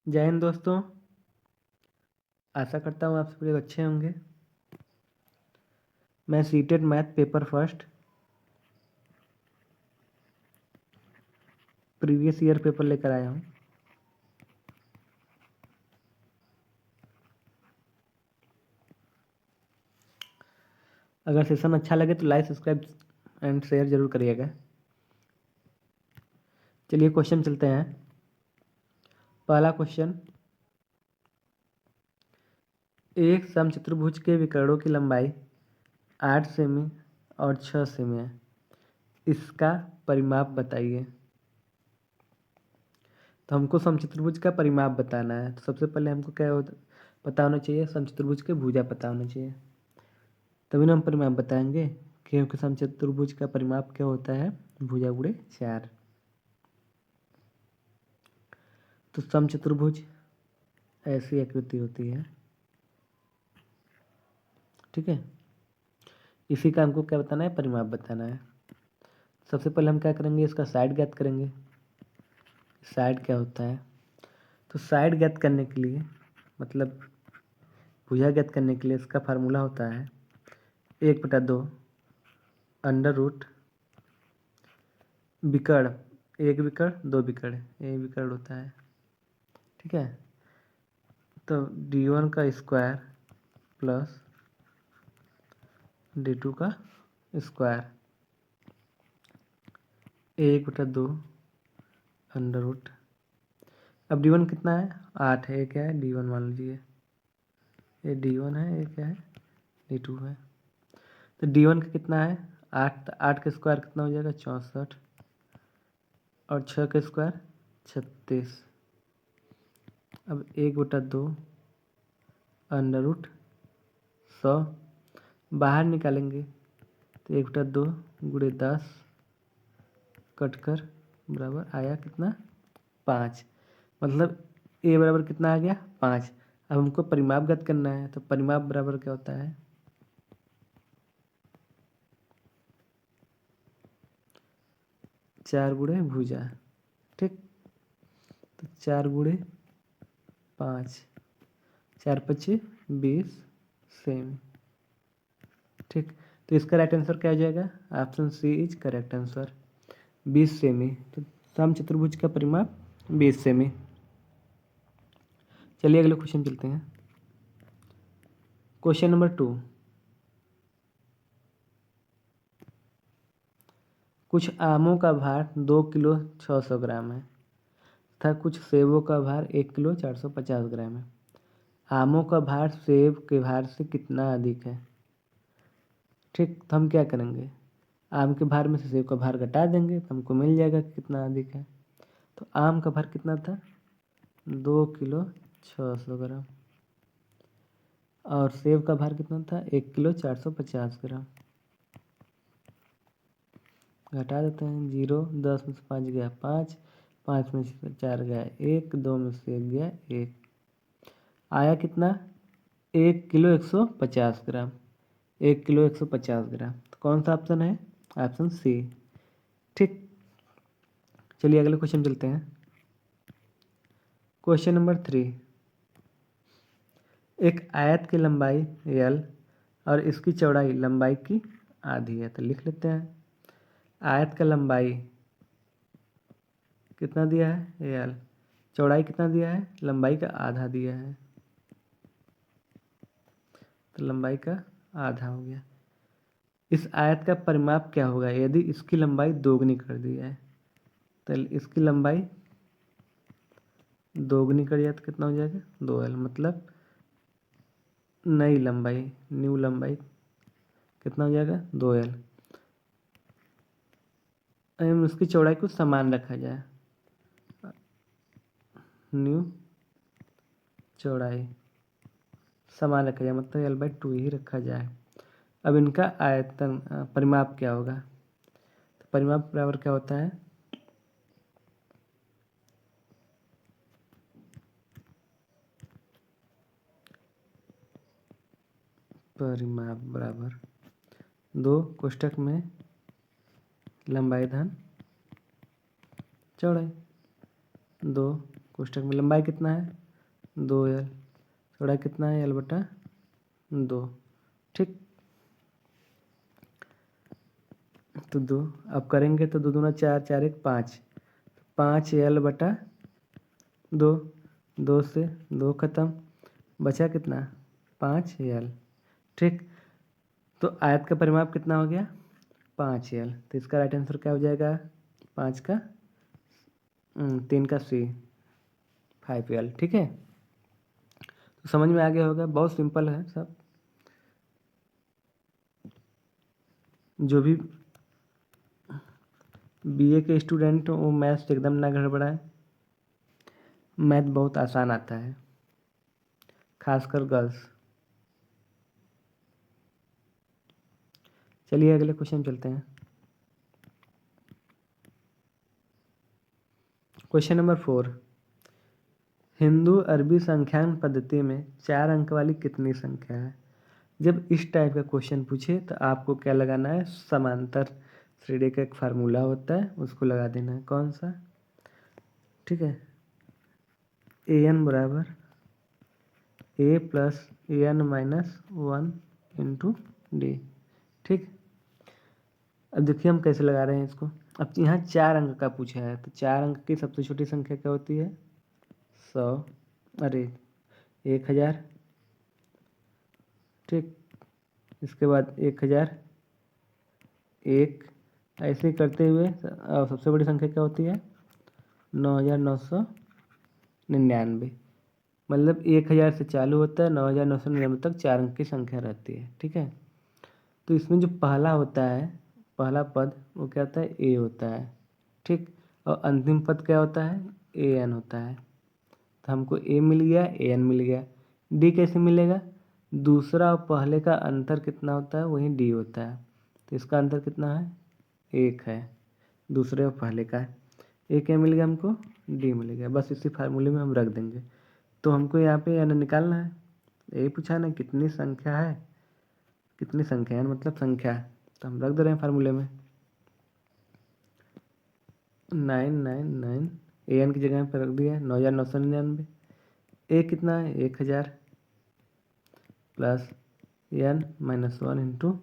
जय हिंद दोस्तों। आशा करता हूँ आप सभी लोग अच्छे होंगे। मैं CTET math paper first previous year paper लेकर आया हूँ। अगर सेशन अच्छा लगे तो लाइक सब्सक्राइब एंड शेयर जरूर करिएगा। चलिए क्वेश्चन चलते हैं। पहला क्वेश्चन, एक समचतुर्भुज के विकर्णों की लंबाई 8 सेमी और 6 सेमी है, इसका परिमाप बताइए। तो हमको समचतुर्भुज का परिमाप बताना है। तो सबसे पहले हमको क्या पता होना चाहिए, समचतुर्भुज के भुजा पता होना चाहिए, तभी ना हम परिमाप बताएंगे। क्योंकि समचतुर्भुज का परिमाप क्या होता है, भुजा गुणे 4। तो समचतुर्भुज ऐसी आकृति होती है, ठीक है। इसी का हमको क्या बताना है, परिमाप बताना है। सबसे पहले हम क्या करेंगे, इसका साइड ज्ञात करेंगे। साइड क्या होता है, तो साइड ज्ञात करने के लिए मतलब भुजा ज्ञात करने के लिए इसका फार्मूला होता है 1/2 अंडर रूट विकर्ण, एक विकर्ण दो विकर्ण, ये विकर्ण होता है, ठीक है। तो d1 का स्क्वायर प्लस d2 का स्क्वायर 1/2 अंडर रूट। अब d1 कितना है, 8 है। ये क्या है, d1 मान लीजिए। ये d1 है, ये क्या है, d2 है। तो d1 का कितना है, 8। 8 का स्क्वायर कितना हो जाएगा, 64, और 6 का स्क्वायर 36। अब 1/2 अंडर रूट 100 बाहर निकालेंगे तो 1/2 गुणे 10 कटकर बराबर आया कितना, 5। मतलब ए बराबर कितना आ गया, 5। अब हमको परिमाप ज्ञात करना है, तो परिमाप बराबर क्या होता है, 4 गुणे भुजा, ठीक। तो 4 गुणे 5, 4 × 5 = 20 सेमी, ठीक। तो इसका राइट आंसर क्या आ जाएगा, option C is correct answer, 20 सेमी। तो समचतुर्भुज का परिमाप 20 सेमी। चलिए अगले क्वेश्चन चलते हैं। क्वेश्चन नंबर 2, कुछ आमों का भार 2 किलो 600 ग्राम है तथा कुछ सेबों का भार 1 किलो 450 ग्राम है। आमों का भार सेब के भार से कितना अधिक है, ठीक। तो हम क्या करेंगे, आम के भार में से सेब का भार घटा देंगे तो हमको मिल जाएगा कि कितना अधिक है। तो आम का भार कितना था, 2 किलो 600 ग्राम, और सेब का भार कितना था, 1 किलो 450 ग्राम। घटा देते हैं, 0, 10 में से 5 गया 5, 5 में से 4 गया 1, 2 में से 1 गया 1, आया कितना, 1 किलो 150 ग्राम। 1 किलो 150 ग्राम। तो कौन सा ऑप्शन है, ऑप्शन सी, ठीक। चलिए अगले क्वेश्चन चलते हैं। क्वेश्चन नंबर 3, एक आयत की लंबाई l और इसकी चौड़ाई लंबाई की आधी है। तो लिख लेते हैं, आयत का लंबाई कितना दिया है, l, चौड़ाई कितना दिया है, लंबाई का आधा दिया है। तो लंबाई का आधा हो गया। इस आयत का परिमाप क्या होगा यदि इसकी लंबाई दोगुनी कर दी जाए। तो इसकी लंबाई दोगुनी कर जाए तो कितना हो जाएगा, 2l, मतलब नई लंबाई, न्यू लंबाई कितना हो जाएगा, 2l। उसकी चौड़ाई को समान रखा जाए, न्यू चौड़ाई समान रखा जाए, मतलब l/2 ही रखा जाए। अब इनका आयतन परिमाप क्या होगा, तो परिमाप बराबर क्या होता है, परिमाप बराबर 2 कोष्ठक में लंबाई धन चौड़ाई, 2 कोष्ठक में लंबाई कितना है 2l, चौड़ाई कितना है l/2। ठीक, तो 2 अब करेंगे तो 2 दूना 4, 4 1 5, 5l/2, 2 से 2 खत्म, बचा कितना 5l। ठीक, तो आयत का परिमाप कितना हो गया 5l, तो इसका राइट आंसर क्या हो जाएगा 5 का 3 का c 5l। ठीक है, तो समझ में आ गया होगा, बहुत सिंपल है सब। जो भी बीए के स्टूडेंट वो मैथ्स एकदम ना गड़बड़ाए, मैथ बहुत आसान आता है, खासकर गर्ल्स। चलिए अगले क्वेश्चन चलते हैं। क्वेश्चन नंबर 4, हिंदू अरबी संख्यान पद्धति में 4 अंक वाली कितनी संख्या है। जब इस टाइप का क्वेश्चन पूछे तो आपको क्या लगाना है, समांतर श्रेणी का एक फार्मूला होता है उसको लगा देना है। कौन सा, ठीक है, an बराबर a plus an minus 1 into D. ठीक, अब देखिए हम कैसे लगा रहे हैं इसको। अब यहाँ 4 अंक का पूछा है तो 4 अंक की सबसे छोटी संख्या क्या होती है 100, अरे 1000। ठीक, इसके बाद 1001, ऐसे ही करते हुए सबसे बड़ी संख्या क्या होती है 9999। मतलब 1000 से चालू होता है 9999 तक 4 अंक की संख्या रहती है। ठीक है, तो इसमें जो पहला होता है, पहला पद वो क्या होता है ए होता है। ठीक, और अंतिम पद क्या होता है ए एन होता है। तो हमको ए मिल गया, ए एन मिल गया। डी कैसे मिलेगा, दूसरा और पहले का अंतर कितना होता है वही डी होता है। तो इसका अंतर कितना है 1 है, दूसरे और पहले का। ए क्या मिल गया हमको, डी मिल गया। बस इसी फार्मूले में हम रख देंगे। तो हमको यहाँ पे एन निकालना है, ए पूछा ना कितनी संख्या है, कितनी संख्या है मतलब संख्या, तो हम रख दे रहे हैं फार्मूले में 999, ए एन की जगह पर रख दिया 9999। ए कितना है 1000 plus N minus 1 into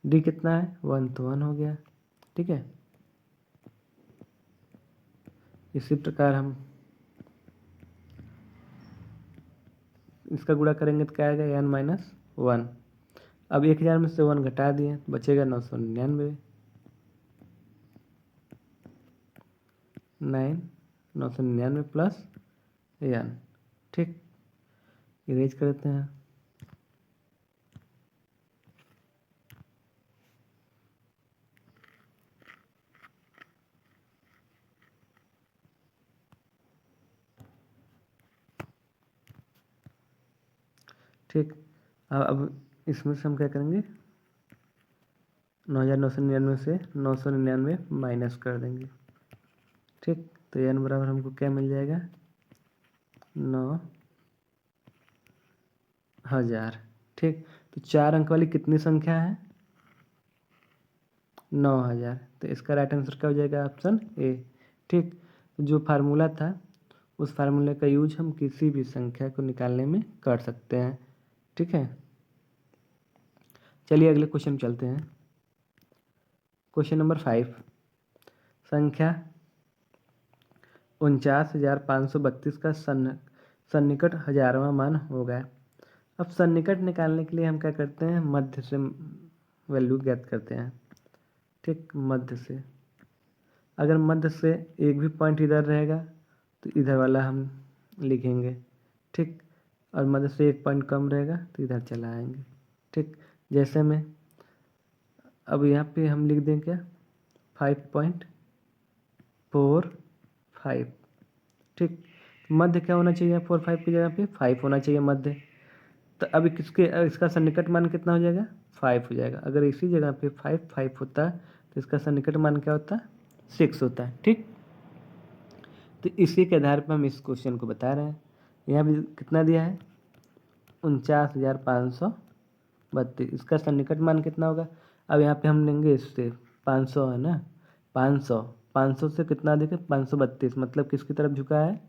D कितना है 1, तो 1 हो गया। ठीक है, इसी प्रकार हम इसका गुणा करेंगे तो क्या आएगा एन माइनस 1। अब 1000 में से 1 घटा दिए तो बचेगा 999, 999 प्लस एन। ठीक, इरेज करते हैं। ठीक, अब इसमें से हम क्या करेंगे 9999 से 999 माइनस कर देंगे। ठीक, तो एन बराबर हमको क्या मिल जाएगा 9000। ठीक, तो 4 अंक वाली कितनी संख्या है 9000, तो इसका राइट आंसर क्या हो जाएगा ऑप्शन ए। ठीक, तो जो फार्मूला था उस फार्मूले का यूज हम किसी भी संख्या को निकालने में कर सकते हैं। ठीक है, चलिए अगले क्वेश्चन चलते हैं। क्वेश्चन नंबर 5, संख्या 49,532 का सन्निकट हजारवां मान होगा। अब सन्निकट निकालने के लिए हम क्या करते हैं, मध्य से वैल्यू ज्ञात करते हैं। ठीक, मध्य से, अगर मध्य से एक भी पॉइंट इधर रहेगा तो इधर वाला हम लिखेंगे। ठीक, और मध्य से एक पॉइंट कम रहेगा तो इधर चला आएंगे। ठीक, जैसे में अब यहाँ पे हम लिख दें क्या 5.45। ठीक, मध्य क्या होना चाहिए 4 5 की जगह पे 5 होना चाहिए मध्य। तो अभी इसका सन्निकट मान कितना हो जाएगा 5 हो जाएगा। अगर इसी जगह पे 5 होता तो इसका सन्निकट मान क्या होता 6 होता है। ठीक, तो इसी के आधार पर हम इस क्वेश्चन को बता रहे हैं। यहाँ भी कितना दिया है 49,532, इसका सन्निकट मान कितना होगा। अब यहाँ पे हम लेंगे इससे 500 है ना, 500 से कितना देखें 532, मतलब किसकी तरफ झुका है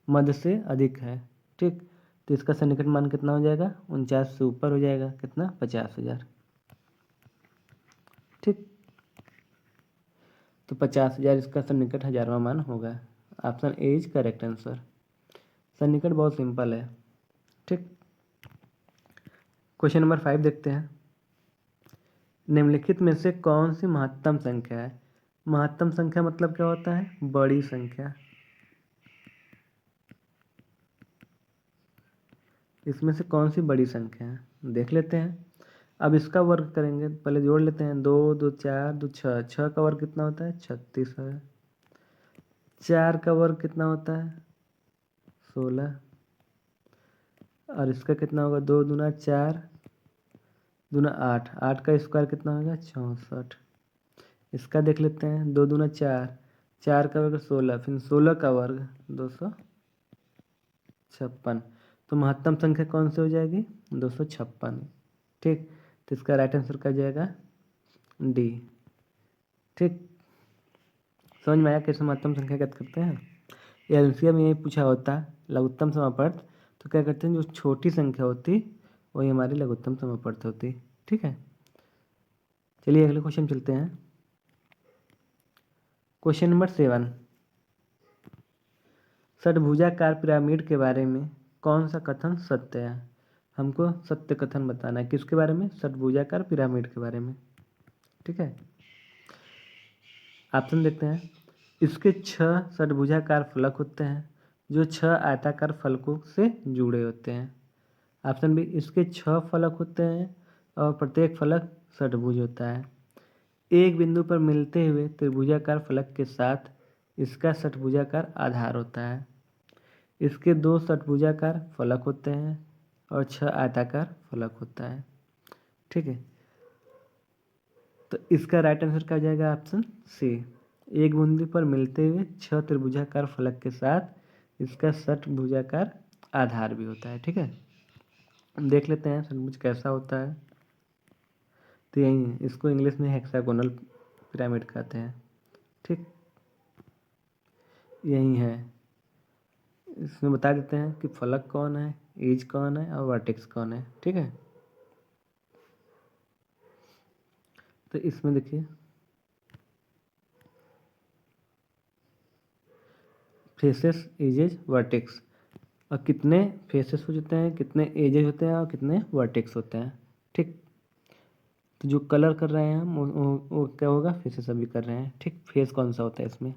मध्य से अधिक है। ठीक, तो इसका सन्निकट मान कितना हो जाएगा, 49 से ऊपर हो जाएगा, कितना, 50,000। ठीक, तो 50,000 इसका सन्निकट 1000वां मान होगा। Option A is correct answer. सन्निकट बहुत सिंपल है। ठीक, क्वेश्चन नंबर 5 देखते हैं। निम्नलिखित में से कौन सी महत्तम संख्या है। महत्तम संख्या मतलब क्या होता है, बड़ी संख्या। इसमें से कौन सी बड़ी संख्या है, देख लेते हैं। अब इसका वर्ग करेंगे, पहले जोड़ लेते हैं। 2 2 4 2 6, 6 का वर्ग कितना होता है, 36 है। 4 का वर्ग कितना होता है, 16। और इसका कितना होगा, 2 दूना 4 दूना 8, 8 का स्क्वायर कितना होगा, 64। इसका देख लेते हैं। 2 दूना 4, 4 का वर्ग 16, फिर 16 का वर्ग 256। तो महत्तम संख्या कौन सी हो जाएगी, 256। ठीक, तो इसका राइट आंसर क्या जाएगा, डी। ठीक, समझ में आया कैसे महत्तम संख्या ज्ञात करते हैं। एलसीएम में यही पूछा होता, लघुत्तम समापवर्त, तो क्या करते हैं, जो छोटी संख्या होती वही हमारी लघुत्तम समापवर्त होती। ठीक है, चलिए अगले क्वेश्चन चलते हैं। क्वेश्चन नंबर 7, षटभुजाकार पिरामिड के बारे में कौन सा कथन सत्य है। हमको सत्य कथन बताना है, किसके बारे में, षटभुजाकार पिरामिड के बारे में। ठीक है, ऑप्शन देखते हैं। इसके 6 षटभुजाकार फलक होते हैं जो 6 आयताकार फलकों से जुड़े होते हैं। ऑप्शन बी, इसके 6 फलक होते हैं और प्रत्येक फलक षटभुज होता है। एक बिंदु पर मिलते हुए त्रिभुजाकार फलक के साथ इसका षटभुजाकार आधार होता है। इसके 2 षटभुजाकार फलक होते हैं और 6 आयताकार फलक होता है। ठीक है, तो इसका राइट आंसर क्या हो जाएगा, ऑप्शन सी। एक बिंदु पर मिलते हुए 6 त्रिभुजाकार फलक के साथ इसका षटभुजाकार आधार भी होता है। ठीक है, देख लेते हैं षटभुज कैसा होता है। तो यही है, इसको इंग्लिश में हेक्सागोनल पिरामिड कहते हैं। ठीक, यही है। इसमें बता देते हैं कि फलक कौन है, एज कौन है और वर्टेक्स कौन है। ठीक है, तो इसमें देखिए फेसेस, एजेस, वर्टेक्स, और कितने फेसेस होते हैं, कितने एजेस होते हैं और कितने वर्टेक्स होते हैं। ठीक, तो जो कलर कर रहे हैं हम वो क्या होगा, फेसेस अभी कर रहे हैं। ठीक, फेस कौन सा होता है इसमें,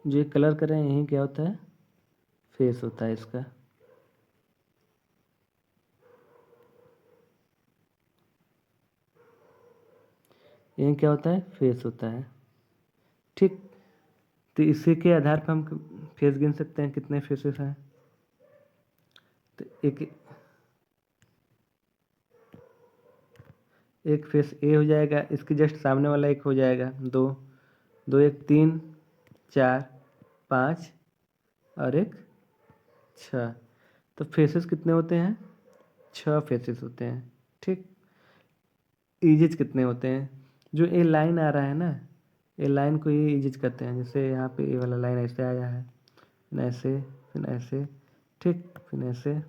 जो ये कलर कर रहे हैं यही क्या होता है, फेस होता है इसका। यही क्या होता है, फेस होता है। ठीक, तो इसी के आधार पर हम फेस गिन सकते हैं कितने फेसेस हैं। तो एक फेस ए हो जाएगा, इसके जस्ट सामने वाला एक हो जाएगा 2, 2 1 3 4 5 और एक 6। तो फेसेस कितने होते हैं, 6 फेसेस होते हैं। ठीक, एजेस कितने होते हैं, जो ए लाइन आ रहा है ना, ए लाइन को ये एजेस कहते हैं। जैसे यहाँ पे ए वाला लाइन ऐसे आया है, फिर ऐसे, फिर ऐसे, ठीक, फिर ऐसे,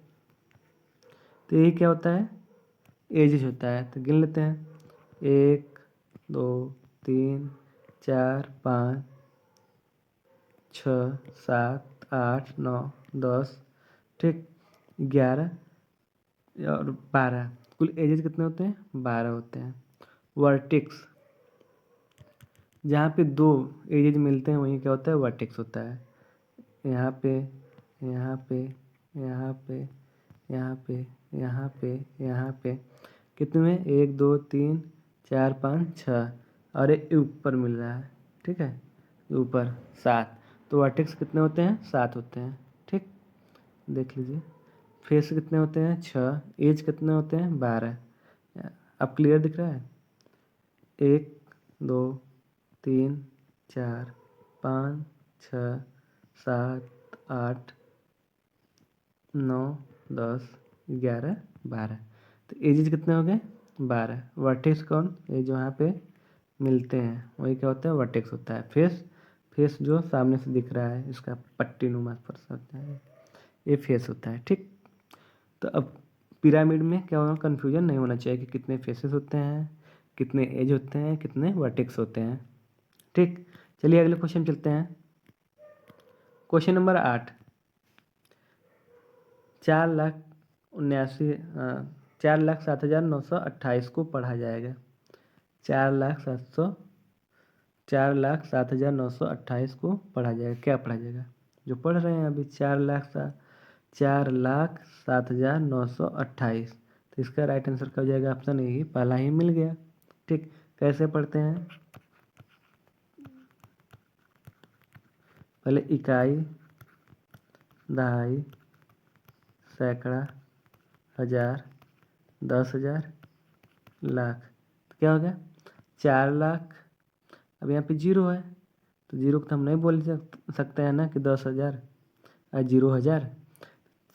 तो ये क्या होता है, एजेस होता है। तो गिन लेते हैं, 1 2 3 4 5 6 7 8 9 10, ठीक, 11 और 12, कुल एजेस कितने होते हैं, 12 होते हैं। वर्टेक्स, जहाँ पे 2 एजेस मिलते हैं वहीं क्या होता है, वर्टेक्स होता है। यहाँ पे, यहाँ पे, यहाँ पे, यहाँ पे, यहाँ पे, यहाँ पे, कितने में, 1 2 3 4 5 6, और एक ऊपर मिल रहा है। ठीक है, ऊपर 7, तो वर्टेक्स कितने होते हैं, 7 होते हैं। ठीक, देख लीजिए। फेस कितने होते हैं, 6, एज कितने होते हैं, 12। अब क्लियर दिख रहा है, 1 2 3 4 5 6 7 8 9 10, 11, 12। तो एजेज कितने हो गए? 12। वर्टेक्स कौन? ये जो यहाँ पे मिलते हैं वही क्या होता है? वर्टेक्स होता है। फेस, फेस जो सामने से दिख रहा है इसका पट्टी नुमा स्पर्श होता है, ये फेस होता है। ठीक, तो अब पिरामिड में क्या होगा? कन्फ्यूजन नहीं होना चाहिए कि कितने फेसेस होते हैं, कितने एज होते हैं, कितने वर्टेक्स होते हैं। ठीक, चलिए अगले क्वेश्चन चलते हैं। Question number 8। 4,07,928 को पढ़ा जाएगा। 4,07,928 को पढ़ा जाएगा। क्या पढ़ा जाएगा? जो पढ़ रहे हैं अभी 4,07,928, तो इसका राइट आंसर क्या हो जाएगा? ऑप्शन ए ही पहला ही मिल गया। ठीक, कैसे पढ़ते हैं? पहले इकाई, दहाई, सैकड़ा, हजार, 10,000, लाख। तो क्या हो गया? 4,00,000। अब यहाँ पे जीरो है तो जीरो को तो हम नहीं बोल सकते हैं ना कि 10,000 और 0,000।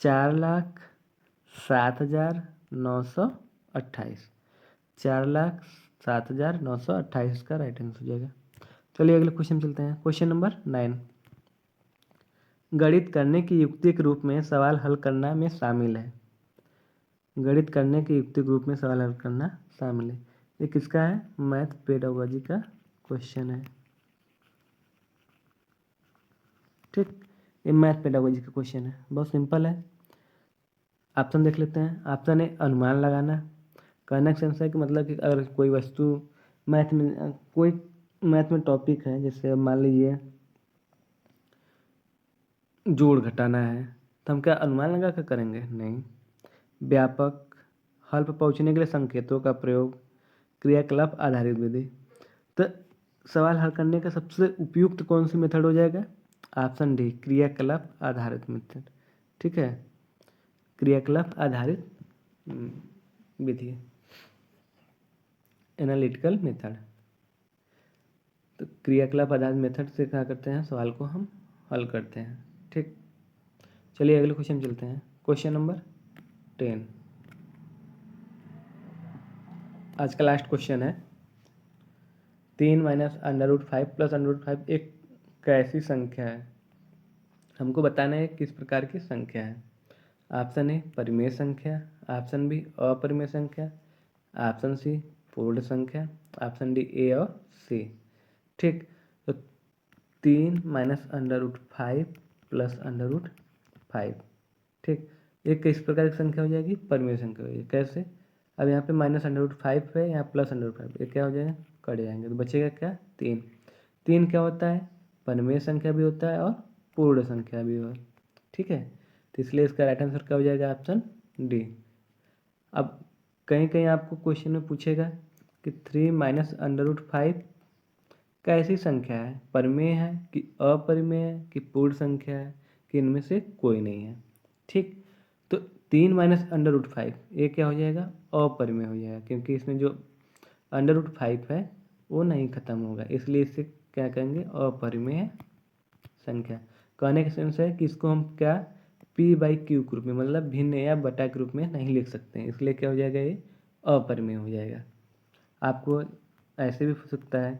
4,07,928, 4,07,928 का राइट आंसर हो जाएगा। चलिए अगले क्वेश्चन चलते हैं। Question number 9। गणित करने की युक्ति के रूप में सवाल हल करना में शामिल है। गणित करने के युक्ति के रूप में सवाल हल करना शामिल है। ये किसका है? मैथ पेडागोजी का क्वेश्चन है। ठीक, ये मैथ पेडागोजी का क्वेश्चन है, बहुत सिंपल है। ऑप्शन देख लेते हैं। ऑप्शन ए अनुमान लगाना। कहने का सेंस है कि मतलब कि अगर कोई वस्तु कोई मैथ में टॉपिक है, जैसे मान लीजिए जोड़ घटाना है, तो हम क्या अनुमान लगा कर करेंगे? नहीं। व्यापक, हल पर पहुँचने के लिए संकेतों का प्रयोग, क्रियाकलाप आधारित विधि। तो सवाल हल करने का सबसे उपयुक्त कौन सी मेथड हो जाएगा? ऑप्शन डी, क्रियाकलाप आधारित मेथड। ठीक है, क्रियाकलाप आधारित विधि, एनालिटिकल मेथड। तो क्रियाकलाप आधारित मेथड से क्या करते हैं? सवाल को हम हल करते हैं। ठीक, चलिए अगले क्वेश्चन चलते हैं। क्वेश्चन नंबर 10, आज का लास्ट क्वेश्चन है। 3 माइनस √5 प्लस √5 एक कैसी संख्या है? हमको बताना है किस प्रकार की संख्या है। ऑप्शन ए परिमेय संख्या, ऑप्शन बी अपरिमेय संख्या, ऑप्शन सी पूर्ण संख्या, ऑप्शन डी ए और सी। ठीक, तो 3 माइनस √5 प्लस √5। ठीक, ये किस प्रकार की संख्या हो जाएगी? परिमेय संख्या हो जाएगी। कैसे? अब यहाँ पे माइनस √5 है, यहाँ प्लस √5, ये क्या हो जाएगा? कट जाएंगे, तो बचेगा क्या? 3। 3 क्या होता है? परिमेय संख्या भी होता है और पूर्ण संख्या भी हो। ठीक है, तो इसलिए इसका राइट आंसर क्या हो जाएगा? Option D. अब कहीं कहीं आपको क्वेश्चन में पूछेगा कि 3 माइनस √5 कैसी संख्या है? परिमेय है कि अपरिमेय है कि पूर्ण संख्या है कि इनमें से कोई नहीं है। ठीक, तो 3 माइनस √5 ये क्या हो जाएगा? अपरिमेय हो जाएगा, क्योंकि इसमें जो √5 है वो नहीं खत्म होगा, इसलिए इसे क्या कहेंगे? अपरिमेय संख्या। कहने का सेंस है कि इसको हम क्या p/q के रूप में, मतलब भिन्न या बटा के रूप में नहीं लिख सकते हैं, इसलिए क्या हो जाएगा? ये अपरिमेय हो जाएगा। आपको ऐसे भी हो सकता है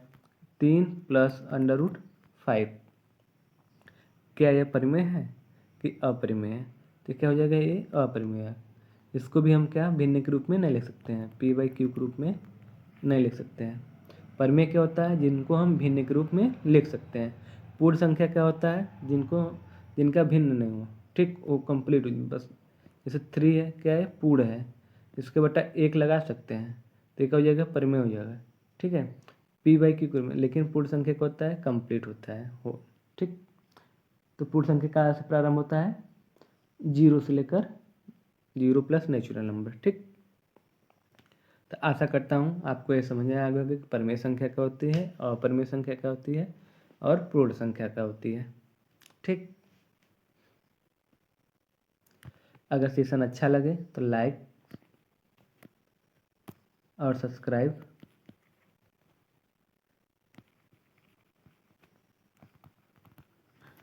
3 प्लस √5, क्या यह परिमेय है कि अपरिमेय है? तो क्या हो जाएगा? ये अपरिमेय है। इसको भी हम क्या भिन्न के रूप में नहीं लिख सकते हैं, p/q के रूप में नहीं लिख सकते हैं। परिमेय क्या होता है? जिनको हम भिन्न के रूप में लिख सकते हैं। पूर्ण संख्या क्या होता है? जिनका भिन्न नहीं हो। ठीक, वो कंप्लीट हो बस। जैसे 3 है, क्या है? पूर्ण है, इसके बटा 1 लगा सकते हैं, तो ये क्या हो जाएगा? परिमेय हो जाएगा। ठीक है, p/q में, लेकिन पूर्ण संख्या क्या होता है? कंप्लीट होता है हो। ठीक, तो पूर्ण संख्या कहाँ से प्रारंभ होता है? 0 से लेकर 0 प्लस नेचुरल नंबर। ठीक, तो आशा करता हूँ आपको ये समझ में आ गया कि परिमेय संख्या क्या होती है, अपरिमेय संख्या क्या होती है और पूर्ण संख्या क्या होती है। ठीक, अगर सेशन अच्छा लगे तो लाइक और सब्सक्राइब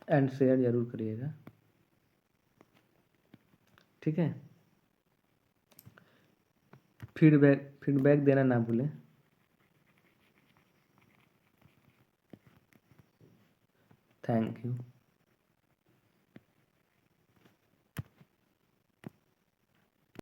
एंड शेयर जरूर करिएगा। ठीक है, फीडबैक देना ना भूलें। Thank you.